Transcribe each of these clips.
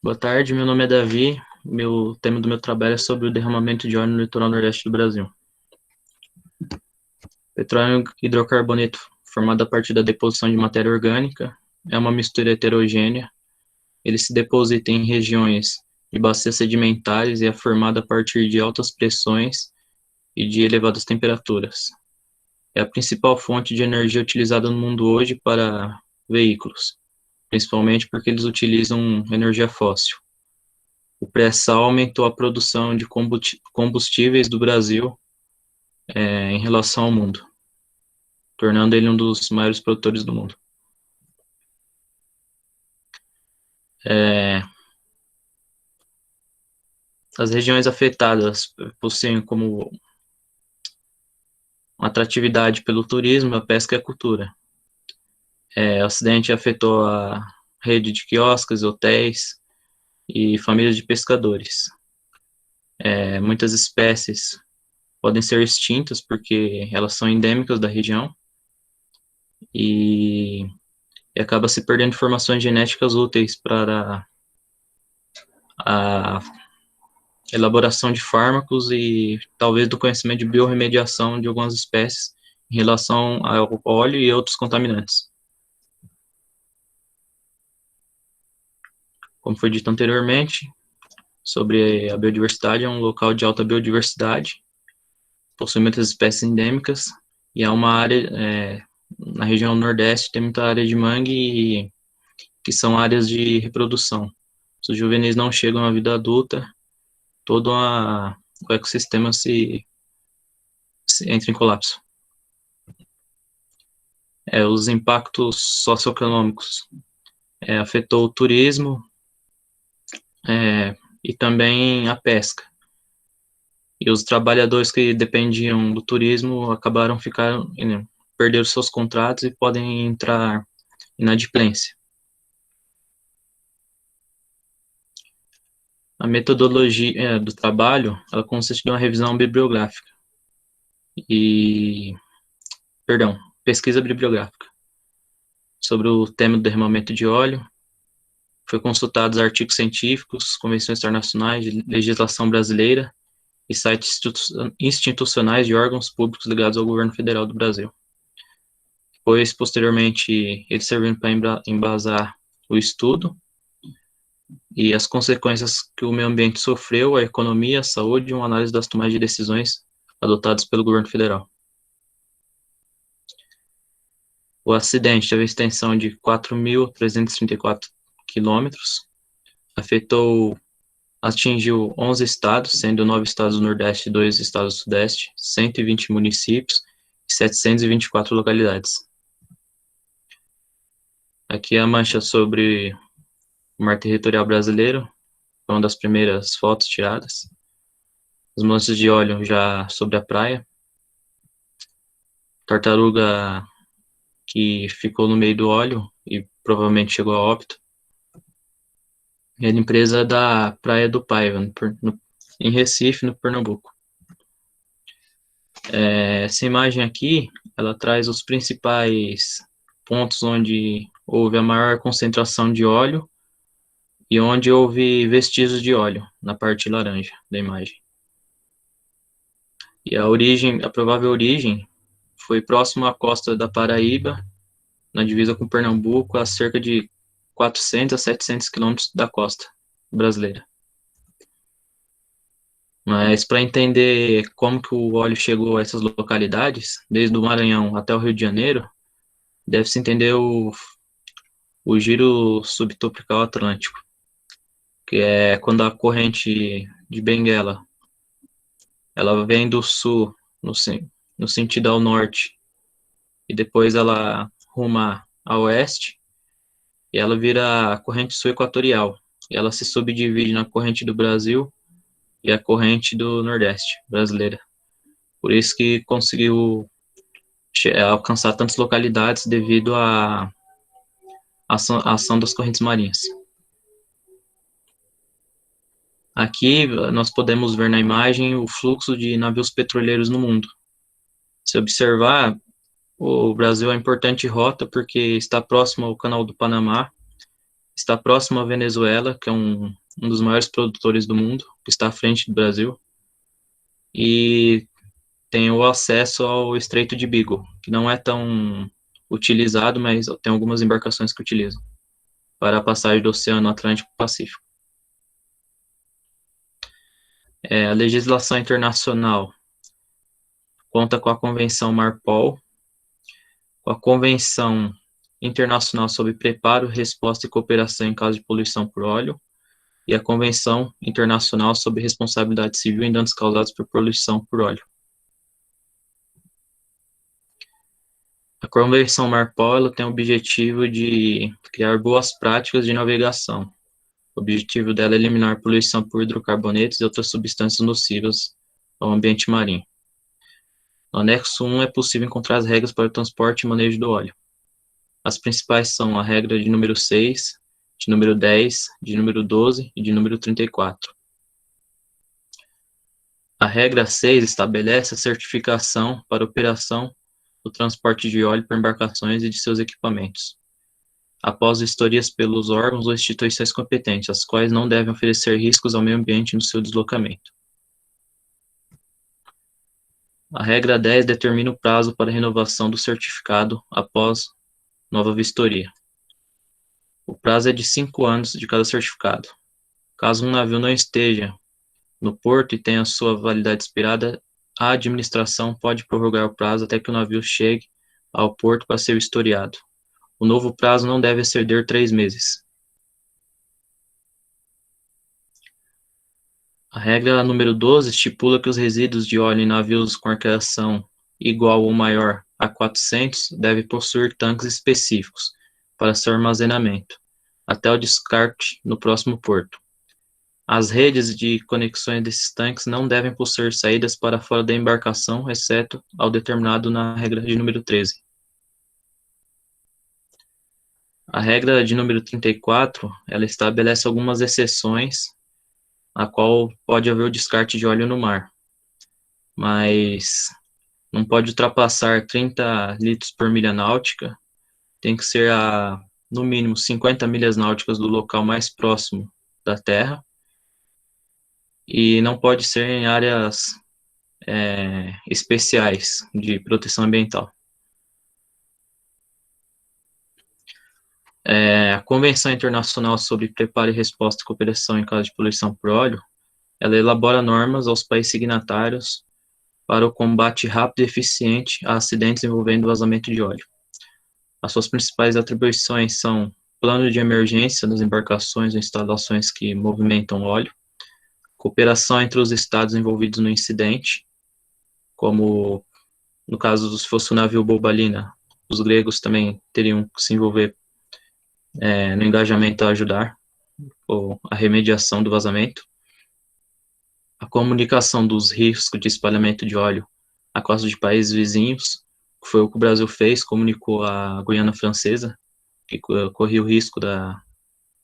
Boa tarde, meu nome é Davi. O tema do meu trabalho é sobre o derramamento de óleo no litoral nordeste do Brasil. Petróleo hidrocarboneto, formado a partir da deposição de matéria orgânica, é uma mistura heterogênea. Ele se deposita em regiões de bacias sedimentares e é formado a partir de altas pressões e de elevadas temperaturas. É a principal fonte de energia utilizada no mundo hoje para veículos, principalmente porque eles utilizam energia fóssil. O pré-sal aumentou a produção de combustíveis do Brasil em relação ao mundo, tornando ele um dos maiores produtores do mundo. As regiões afetadas possuem como atratividade pelo turismo, a pesca e a cultura. O acidente afetou a rede de quiosques, hotéis e famílias de pescadores. Muitas espécies podem ser extintas porque elas são endêmicas da região e acaba se perdendo informações genéticas úteis para a elaboração de fármacos e talvez do conhecimento de biorremediação de algumas espécies em relação ao óleo e outros contaminantes. Como foi dito anteriormente, sobre a biodiversidade, é um local de alta biodiversidade, possui muitas espécies endêmicas e é uma área, na região nordeste tem muita área de mangue que são áreas de reprodução. Se os juvenis não chegam à vida adulta, todo o ecossistema se entra em colapso. Os impactos socioeconômicos afetou o turismo e também a pesca. E os trabalhadores que dependiam do turismo acabaram perderam seus contratos e podem entrar inadimplência. A metodologia do trabalho, ela consiste de uma revisão bibliográfica pesquisa bibliográfica sobre o tema do derramamento de óleo. Foi consultados artigos científicos, convenções internacionais, legislação brasileira e sites institucionais de órgãos públicos ligados ao governo federal do Brasil. Depois, posteriormente, eles serviram para embasar o estudo e as consequências que o meio ambiente sofreu, a economia, a saúde e uma análise das tomadas de decisões adotadas pelo governo federal. O acidente teve extensão de 4.334 quilômetros, atingiu 11 estados, sendo 9 estados do Nordeste e 2 estados do Sudeste, 120 municípios e 724 localidades. Aqui a mancha sobre o mar territorial brasileiro, foi uma das primeiras fotos tiradas. As manchas de óleo já sobre a praia. Tartaruga que ficou no meio do óleo e provavelmente chegou a óbito. É a empresa da Praia do Paiva, em Recife, no Pernambuco. Essa imagem aqui, ela traz os principais pontos onde houve a maior concentração de óleo e onde houve vestígios de óleo, na parte laranja da imagem. E a provável origem foi próximo à costa da Paraíba, na divisa com Pernambuco, a cerca de 400 a 700 quilômetros da costa brasileira. Mas para entender como que o óleo chegou a essas localidades, desde o Maranhão até o Rio de Janeiro, deve-se entender o giro subtropical atlântico, que é quando a corrente de Benguela ela vem do sul, no sentido ao norte, e depois ela ruma a oeste, e ela vira a corrente sul equatorial, e ela se subdivide na corrente do Brasil e a corrente do Nordeste brasileira. Por isso que conseguiu alcançar tantas localidades devido à ação das correntes marinhas. Aqui nós podemos ver na imagem o fluxo de navios petroleiros no mundo. Se observar, o Brasil é uma importante rota porque está próximo ao Canal do Panamá está próximo à Venezuela, que é um dos maiores produtores do mundo, que está à frente do Brasil, e tem o acesso ao Estreito de Beagle, que não é tão utilizado, mas tem algumas embarcações que utilizam para a passagem do Oceano Atlântico e Pacífico. A legislação internacional conta com a Convenção Marpol, com a Convenção Internacional sobre Preparo, Resposta e Cooperação em caso de poluição por óleo, e a Convenção Internacional sobre Responsabilidade Civil em danos causados por poluição por óleo. A Convenção Marpol tem o objetivo de criar boas práticas de navegação. O objetivo dela é eliminar poluição por hidrocarbonetos e outras substâncias nocivas ao ambiente marinho. No anexo 1 é possível encontrar as regras para o transporte e manejo do óleo. As principais são a regra de número 6, de número 10, de número 12 e de número 34. A regra 6 estabelece a certificação para operação do transporte de óleo por embarcações e de seus equipamentos, após vistorias pelos órgãos ou instituições competentes, as quais não devem oferecer riscos ao meio ambiente no seu deslocamento. A regra 10 determina o prazo para renovação do certificado após nova vistoria. O prazo é de 5 anos de cada certificado. Caso um navio não esteja no porto e tenha sua validade expirada, a administração pode prorrogar o prazo até que o navio chegue ao porto para ser vistoriado. O novo prazo não deve exceder 3 meses. A regra número 12 estipula que os resíduos de óleo em navios com arqueação igual ou maior a 400 devem possuir tanques específicos para seu armazenamento, até o descarte no próximo porto. As redes de conexões desses tanques não devem possuir saídas para fora da embarcação, exceto ao determinado na regra de número 13. A regra de número 34, ela estabelece algumas exceções, a qual pode haver o descarte de óleo no mar, mas não pode ultrapassar 30 litros por milha náutica, tem que ser no mínimo 50 milhas náuticas do local mais próximo da terra, e não pode ser em áreas especiais de proteção ambiental. A Convenção Internacional sobre Preparo e Resposta e Cooperação em caso de poluição por óleo, ela elabora normas aos países signatários para o combate rápido e eficiente a acidentes envolvendo vazamento de óleo. As suas principais atribuições são plano de emergência das embarcações ou instalações que movimentam óleo, cooperação entre os estados envolvidos no incidente, como no caso se fosse o navio Bobalina, os gregos também teriam que se envolver no engajamento a ajudar, ou a remediação do vazamento, a comunicação dos riscos de espalhamento de óleo a costa de países vizinhos, que foi o que o Brasil fez, comunicou à Guiana Francesa, que corria o risco da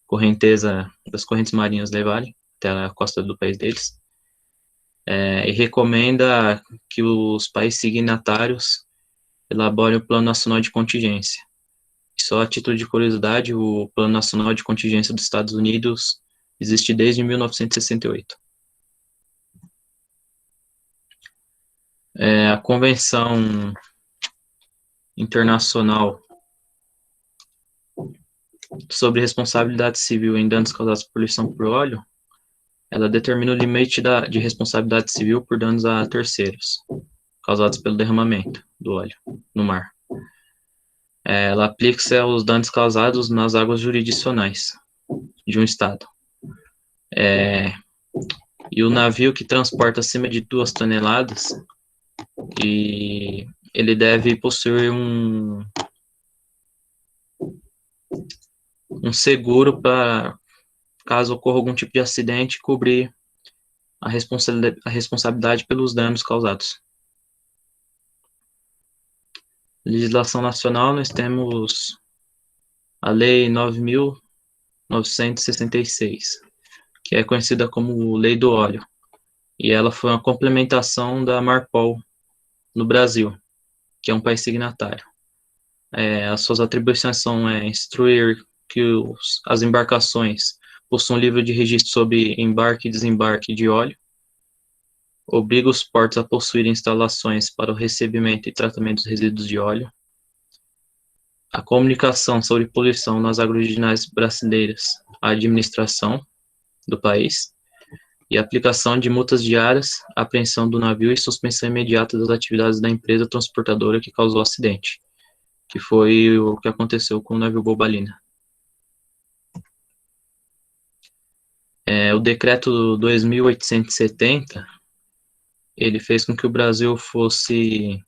correnteza das correntes marinhas levarem até a costa do país deles, e recomenda que os países signatários elaborem o Plano Nacional de Contingência. Só a título de curiosidade, o Plano Nacional de Contingência dos Estados Unidos existe desde 1968. A Convenção Internacional sobre Responsabilidade Civil em danos causados por poluição por óleo, ela determina o limite de responsabilidade civil por danos a terceiros, causados pelo derramamento do óleo no mar. Ela aplica-se aos danos causados nas águas jurisdicionais de um estado. E o navio que transporta acima de 2 toneladas, e ele deve possuir um seguro para, caso ocorra algum tipo de acidente, cobrir a responsabilidade pelos danos causados. Legislação nacional, nós temos a Lei 9.966, que é conhecida como Lei do Óleo, e ela foi uma complementação da Marpol no Brasil, que é um país signatário. As suas atribuições são instruir que as embarcações possuam livro de registro sobre embarque e desembarque de óleo, obriga os portos a possuir instalações para o recebimento e tratamento dos resíduos de óleo, a comunicação sobre poluição nas águas originais brasileiras, a administração do país, e a aplicação de multas diárias, apreensão do navio e suspensão imediata das atividades da empresa transportadora que causou o acidente, que foi o que aconteceu com o navio Bobalina. O decreto 2870, ele fez com que o Brasil fosse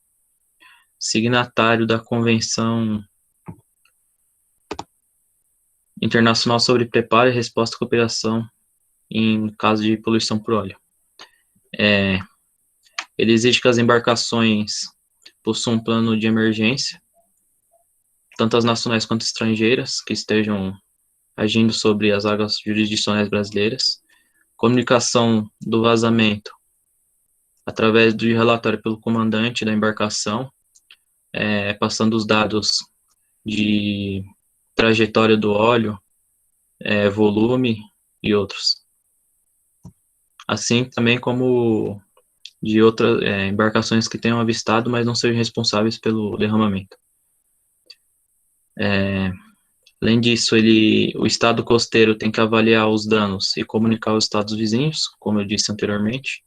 signatário da Convenção Internacional sobre Preparo e Resposta à Cooperação em caso de poluição por óleo. Ele exige que as embarcações possuam um plano de emergência, tanto as nacionais quanto estrangeiras, que estejam agindo sobre as águas jurisdicionais brasileiras, comunicação do vazamento através do relatório pelo comandante da embarcação, passando os dados de trajetória do óleo, volume e outros. Assim também como de outras embarcações que tenham avistado, mas não sejam responsáveis pelo derramamento. Além disso, o estado costeiro tem que avaliar os danos e comunicar aos estados vizinhos, como eu disse anteriormente.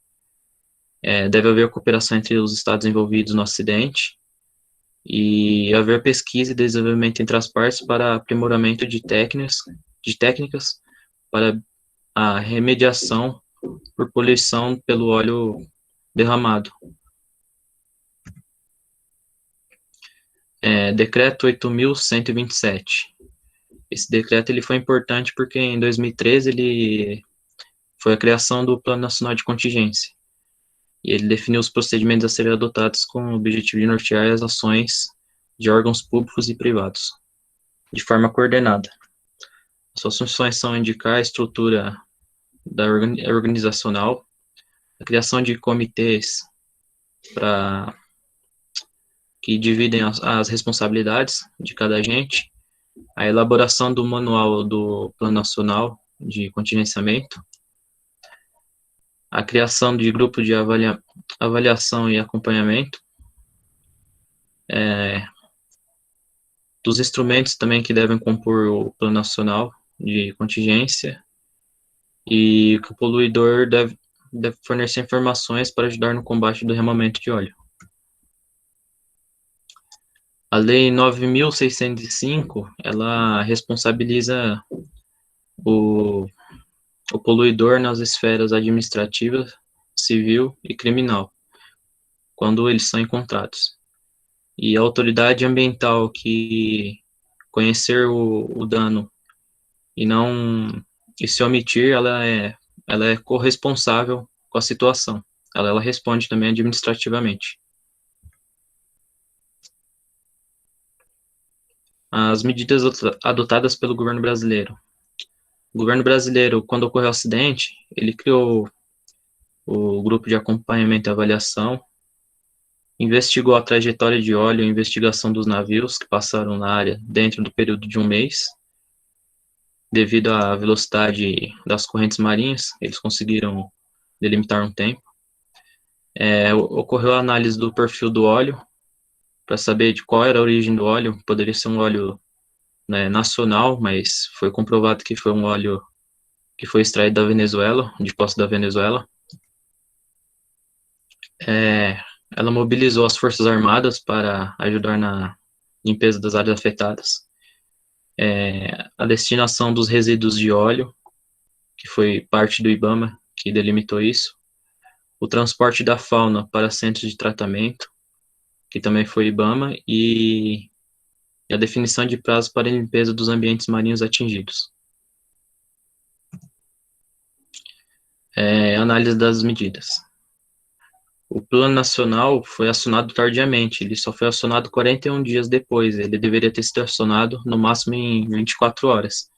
Deve haver cooperação entre os estados envolvidos no acidente e haver pesquisa e desenvolvimento entre as partes para aprimoramento de técnicas para a remediação por poluição pelo óleo derramado. Decreto 8.127. Esse decreto ele foi importante porque em 2013 ele foi a criação do Plano Nacional de Contingência. E ele definiu os procedimentos a serem adotados com o objetivo de nortear as ações de órgãos públicos e privados, de forma coordenada. Suas funções são indicar a estrutura organizacional, a criação de comitês que dividem as responsabilidades de cada agente, a elaboração do manual do Plano Nacional de Contingenciamento, a criação de grupo de avaliação e acompanhamento, dos instrumentos também que devem compor o Plano Nacional de Contingência, e que o poluidor deve fornecer informações para ajudar no combate do derramamento de óleo. A Lei 9.605, ela responsabiliza o poluidor nas esferas administrativa, civil e criminal, quando eles são encontrados. E a autoridade ambiental que conhecer o dano e se omitir, ela é corresponsável com a situação. Ela responde também administrativamente. As medidas adotadas pelo governo brasileiro. O governo brasileiro, quando ocorreu o acidente, ele criou o grupo de acompanhamento e avaliação, investigou a trajetória de óleo e investigação dos navios que passaram na área dentro do período de um mês. Devido à velocidade das correntes marinhas, eles conseguiram delimitar um tempo. Ocorreu a análise do perfil do óleo, para saber de qual era a origem do óleo. Poderia ser um óleo, né, nacional, mas foi comprovado que foi um óleo que foi extraído da Venezuela, de poço da Venezuela. Ela mobilizou as Forças Armadas para ajudar na limpeza das áreas afetadas. A destinação dos resíduos de óleo, que foi parte do IBAMA, que delimitou isso. O transporte da fauna para centros de tratamento, que também foi IBAMA, e a definição de prazos para a limpeza dos ambientes marinhos atingidos. Análise das medidas. O Plano Nacional foi acionado tardiamente, ele só foi acionado 41 dias depois, ele deveria ter sido acionado no máximo em 24 horas.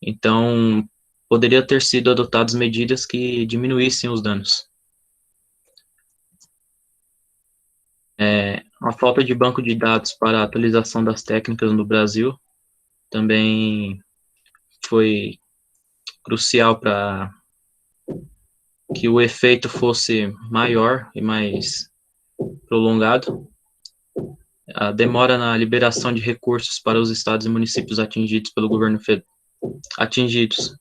Então, poderia ter sido adotadas medidas que diminuíssem os danos. A falta de banco de dados para a atualização das técnicas no Brasil, também foi crucial para que o efeito fosse maior e mais prolongado. A demora na liberação de recursos para os estados e municípios atingidos pelo governo atingidos,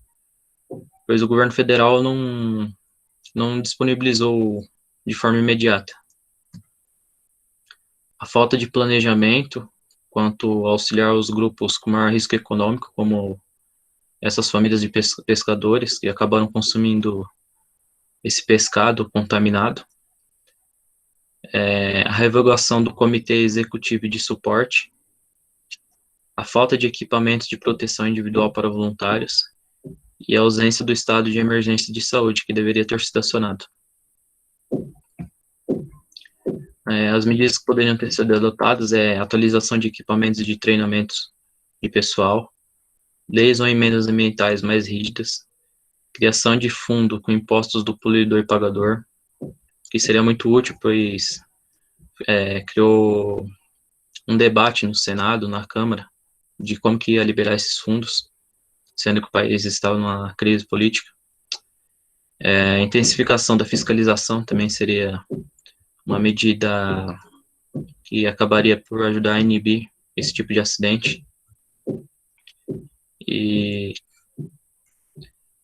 pois o governo federal não disponibilizou de forma imediata. A falta de planejamento quanto a auxiliar os grupos com maior risco econômico, como essas famílias de pescadores que acabaram consumindo esse pescado contaminado. A revogação do Comitê Executivo de Suporte, a falta de equipamentos de proteção individual para voluntários e a ausência do estado de emergência de saúde, que deveria ter sido acionado. As medidas que poderiam ter sido adotadas atualização de equipamentos e de treinamentos de pessoal, leis ou emendas ambientais mais rígidas, criação de fundo com impostos do poluidor e pagador, que seria muito útil, pois criou um debate no Senado, na Câmara, de como que ia liberar esses fundos, sendo que o país estava numa crise política. A intensificação da fiscalização também seria uma medida que acabaria por ajudar a inibir esse tipo de acidente. E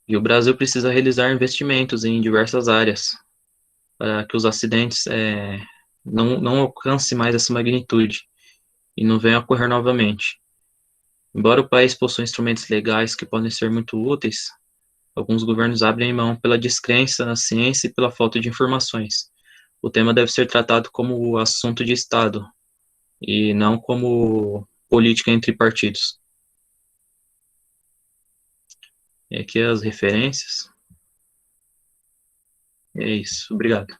o Brasil precisa realizar investimentos em diversas áreas para que os acidentes não alcancem mais essa magnitude e não venham a ocorrer novamente. Embora o país possua instrumentos legais que podem ser muito úteis, alguns governos abrem mão pela descrença na ciência e pela falta de informações. O tema deve ser tratado como assunto de Estado e não como política entre partidos. E aqui as referências. É isso, obrigado.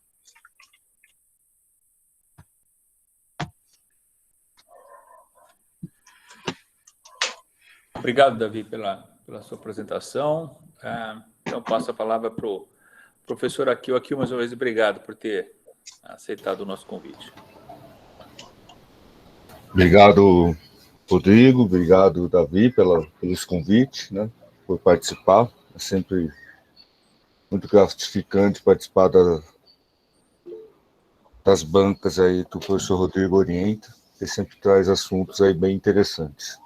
Obrigado, Davi, pela sua apresentação. Então, passo a palavra para o professor Akil. Akil, mais uma vez, obrigado por ter aceitado o nosso convite. Obrigado, Rodrigo. Obrigado, Davi, pelos convites, né, por participar. É sempre muito gratificante participar das bancas aí que o professor Rodrigo orienta, que sempre traz assuntos aí bem interessantes.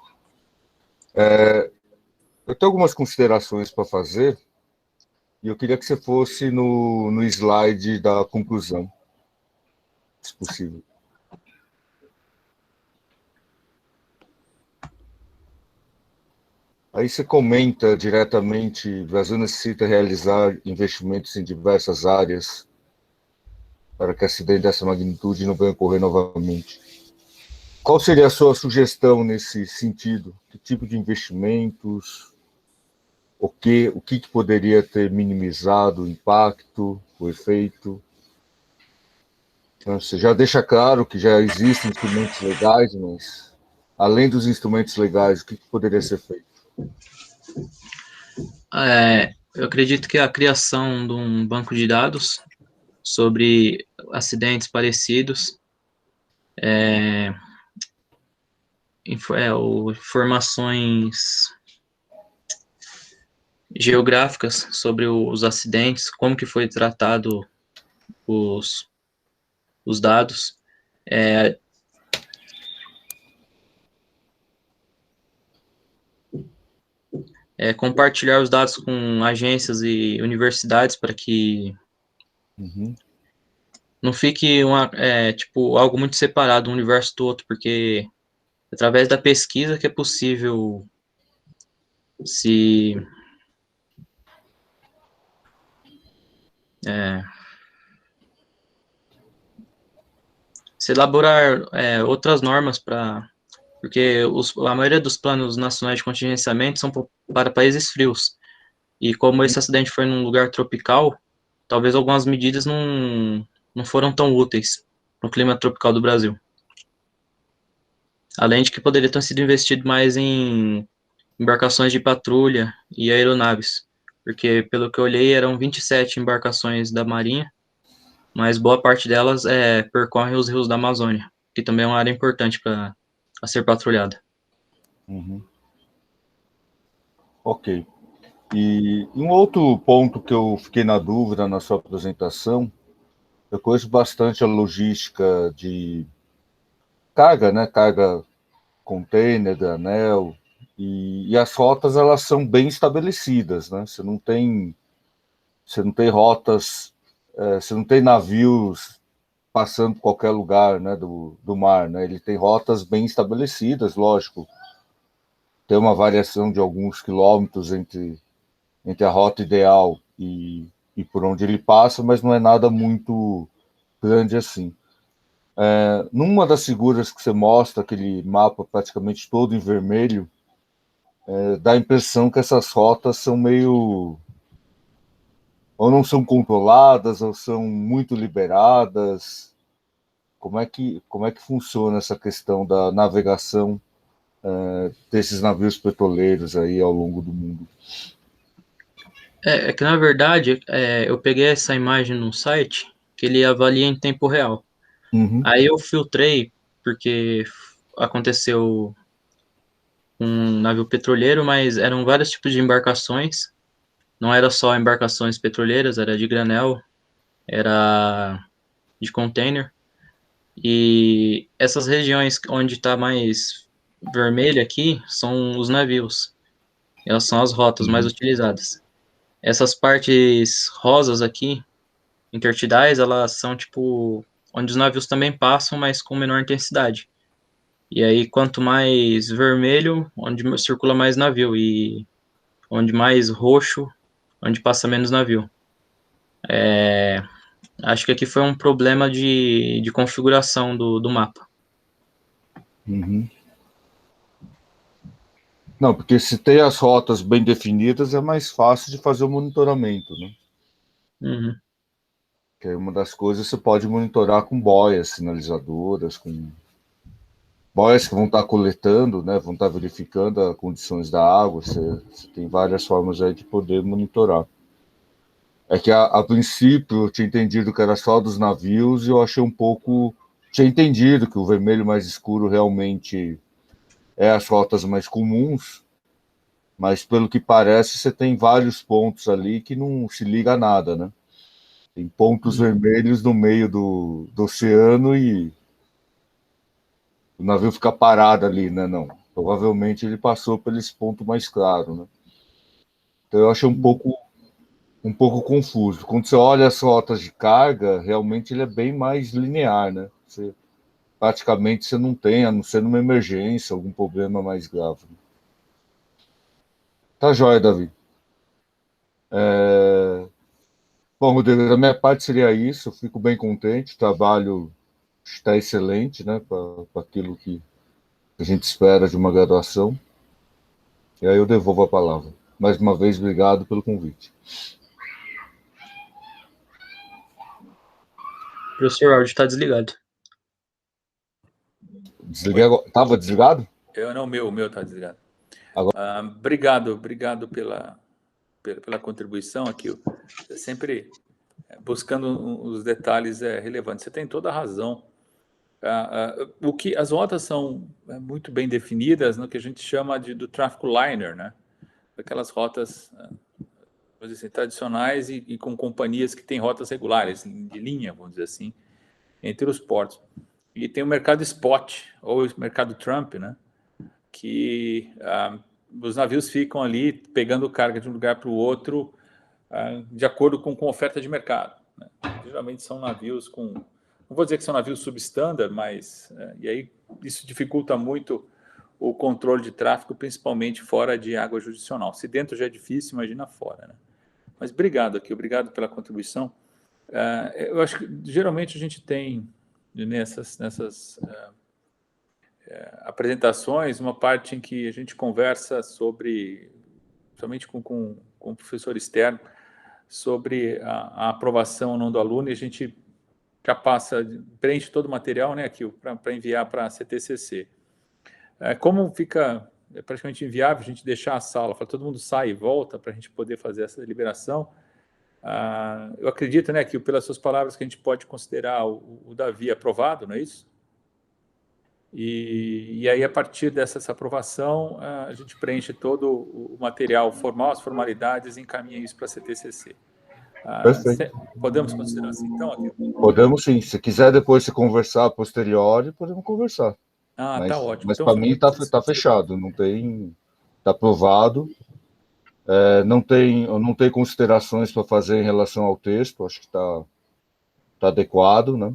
Eu tenho algumas considerações para fazer e eu queria que você fosse no slide da conclusão, se possível. Aí você comenta diretamente: o Brasil necessita realizar investimentos em diversas áreas para que acidente dessa magnitude não venha ocorrer novamente. Qual seria a sua sugestão nesse sentido? Que tipo de investimentos? O que poderia ter minimizado o impacto, o efeito? Então, você já deixa claro que já existem instrumentos legais, mas, além dos instrumentos legais, o que poderia ser feito? Eu acredito que a criação de um banco de dados sobre acidentes parecidos, informações geográficas sobre os acidentes, como que foi tratado os dados, compartilhar os dados com agências e universidades para que não fique algo muito separado um universo do outro, porque através da pesquisa que é possível se elaborar outras normas porque a maioria dos planos nacionais de contingenciamento são para países frios, e como esse acidente foi num lugar tropical, talvez algumas medidas não foram tão úteis no clima tropical do Brasil. Além de que poderia ter sido investido mais em embarcações de patrulha e aeronaves, porque, pelo que eu olhei, eram 27 embarcações da Marinha, mas boa parte delas percorrem os rios da Amazônia, que também é uma área importante a ser patrulhada. Ok. E um outro ponto que eu fiquei na dúvida na sua apresentação, eu conheço bastante a logística de carga, né? Carga container, granel, e as rotas elas são bem estabelecidas, né? Você não tem rotas, você não tem navios passando por qualquer lugar, né, do mar, né? Ele tem rotas bem estabelecidas, lógico. Tem uma variação de alguns quilômetros entre a rota ideal e por onde ele passa, mas não é nada muito grande assim. Numa das figuras que você mostra, aquele mapa praticamente todo em vermelho, dá a impressão que essas rotas são meio ou não são controladas ou são muito liberadas. Como é que funciona essa questão da navegação desses navios petroleiros aí ao longo do mundo? É que, na verdade, eu peguei essa imagem num site que ele avalia em tempo real. Uhum, Aí eu filtrei, porque aconteceu um navio petroleiro, mas eram vários tipos de embarcações. Não era só embarcações petroleiras, era de granel, era de container. E essas regiões onde está mais vermelho aqui são os navios. Elas são as rotas mais uhum, utilizadas. Essas partes rosas aqui, intertidais, elas são tipo onde os navios também passam, mas com menor intensidade. E aí, quanto mais vermelho, onde circula mais navio, e onde mais roxo, onde passa menos navio. Acho que aqui foi um problema de configuração do mapa. uhum. Não, porque se tem as rotas bem definidas, é mais fácil de fazer o monitoramento, né? Uhum. Que é uma das coisas você pode monitorar com boias sinalizadoras, com boias que vão estar coletando, né? Vão estar verificando as condições da água. Você tem várias formas aí de poder monitorar. É que a princípio eu tinha entendido que era só dos navios e eu achei um pouco. Tinha entendido que o vermelho mais escuro realmente é as rotas mais comuns, mas pelo que parece você tem vários pontos ali que não se liga a nada, né? Tem pontos Uhum. vermelhos no meio do oceano e o navio fica parado ali, né? Não. Provavelmente ele passou por esse ponto mais claro, né? Então eu achei um pouco confuso. Quando você olha as rotas de carga, realmente ele é bem mais linear, né? Praticamente você não tem, a não ser numa emergência, algum problema mais grave. Tá joia, Davi. Bom, Rodrigo, da minha parte seria isso. Eu fico bem contente. O trabalho está excelente, né? Para aquilo que a gente espera de uma graduação. E aí eu devolvo a palavra. Mais uma vez, obrigado pelo convite. Professor, o áudio está desligado. Desliguei agora. Estava desligado? Não, o meu está desligado. Agora. Obrigado pela contribuição aqui. Sempre buscando os detalhes relevantes. Você tem toda a razão. As rotas são muito bem definidas no que a gente chama do tráfego liner, né? Aquelas rotas, vamos dizer assim, tradicionais e com companhias que têm rotas regulares, de linha, vamos dizer assim, entre os portos. E tem o mercado spot, ou o mercado Trump, né? Que os navios ficam ali pegando carga de um lugar para o outro de acordo com oferta de mercado, né? Geralmente são navios com, não vou dizer que são navios substandard, mas e aí isso dificulta muito o controle de tráfego, principalmente fora de água jurisdicional. Se dentro já é difícil, imagina fora, né? Mas obrigado pela contribuição. Eu acho que geralmente a gente tem nessas apresentações uma parte em que a gente conversa sobre, somente com o professor externo, sobre a aprovação ou não do aluno, e a gente já preenche todo o material, né, aqui para enviar para a CTCC. Como fica praticamente inviável a gente deixar a sala, para todo mundo sai e volta para a gente poder fazer essa deliberação, eu acredito, né, que pelas suas palavras que a gente pode considerar o Davi aprovado, não é isso? E aí, a partir dessa aprovação, a gente preenche todo o material formal, as formalidades, e encaminha isso para a CTCC. Perfeito. Podemos considerar assim, então, Akio? Podemos sim. Se quiser depois se conversar a posteriori, podemos conversar. Tá ótimo. Mas Então, para mim tá fechado, não tem, tá aprovado. Não tem considerações para fazer em relação ao texto, acho que tá adequado, né?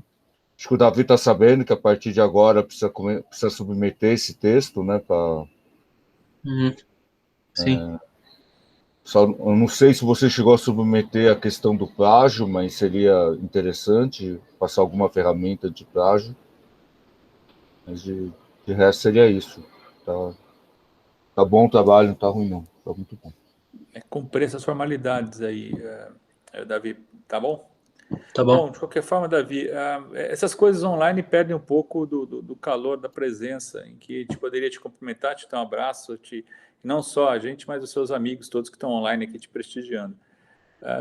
Acho que o Davi está sabendo que a partir de agora precisa submeter esse texto, né? Sim. Eu não sei se você chegou a submeter a questão do plágio, mas seria interessante passar alguma ferramenta de plágio. Mas de resto seria isso. Tá bom o trabalho, não tá ruim não. Tá muito bom. Cumprir essas formalidades aí, Davi, tá bom? Tá bom. Bom, de qualquer forma, Davi, essas coisas online perdem um pouco do calor da presença, em que a gente poderia te cumprimentar, te dar um abraço, não só a gente, mas os seus amigos todos que estão online aqui te prestigiando.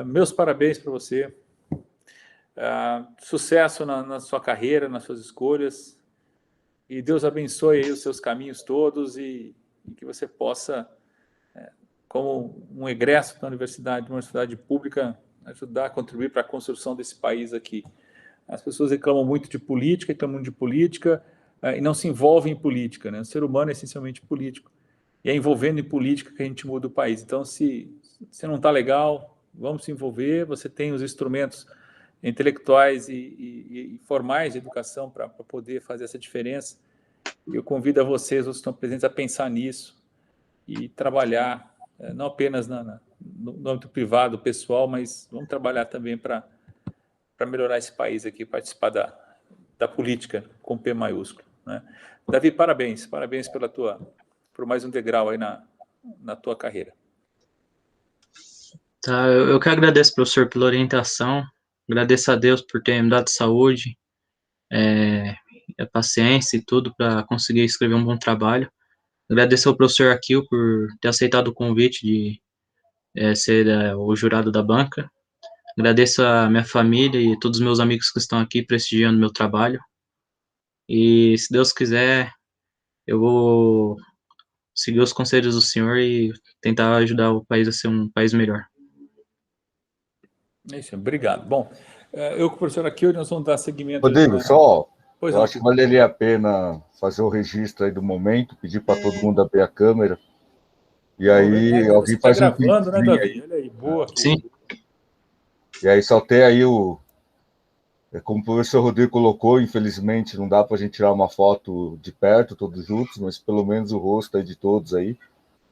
Meus parabéns para você. Sucesso na sua carreira, nas suas escolhas. E Deus abençoe aí os seus caminhos todos e que você possa, como um egresso da universidade, uma universidade pública, ajudar a contribuir para a construção desse país aqui. As pessoas reclamam muito de política, e não se envolvem em política, né? O ser humano é essencialmente político. E é envolvendo em política que a gente muda o país. Então, se não está legal, vamos se envolver. Você tem os instrumentos intelectuais e formais de educação para poder fazer essa diferença. Eu convido a vocês que estão presentes, a pensar nisso e trabalhar, não apenas no âmbito privado, pessoal, mas vamos trabalhar também para melhorar esse país aqui, participar da política com P maiúsculo, né? Davi, parabéns por mais um degrau aí na tua carreira. Tá, eu que agradeço, professor, pela orientação. Agradeço a Deus por ter me dado saúde, a paciência e tudo para conseguir escrever um bom trabalho. Agradeço ao professor Akil por ter aceitado o convite de ser o jurado da banca. Agradeço a minha família e todos os meus amigos que estão aqui prestigiando meu trabalho. E, se Deus quiser, eu vou seguir os conselhos do senhor e tentar ajudar o país a ser um país melhor. É isso, obrigado. Bom, eu com o professor Akil, nós vamos dar seguimento... Rodrigo, eu acho que valeria a pena fazer o registro aí do momento, pedir para todo mundo abrir a câmera, e aí alguém faz um gravando, né, Davi? Olha aí, boa. Sim. E aí só tem aí como o professor Rodrigo colocou, infelizmente não dá para a gente tirar uma foto de perto, todos juntos, mas pelo menos o rosto aí de todos aí.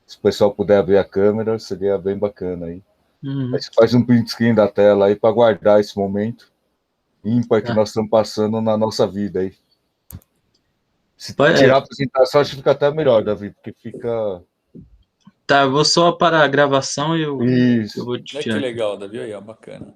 Se o pessoal puder abrir a câmera, seria bem bacana aí. Uhum. Aí você faz um print screen da tela aí para guardar esse momento ímpar que nós estamos passando na nossa vida aí. Se tirar a apresentação, acho que fica até melhor, Davi, porque fica... Tá, eu vou só para a gravação e eu Isso. vou te Que tirar. legal, Davi, aí, ó, bacana.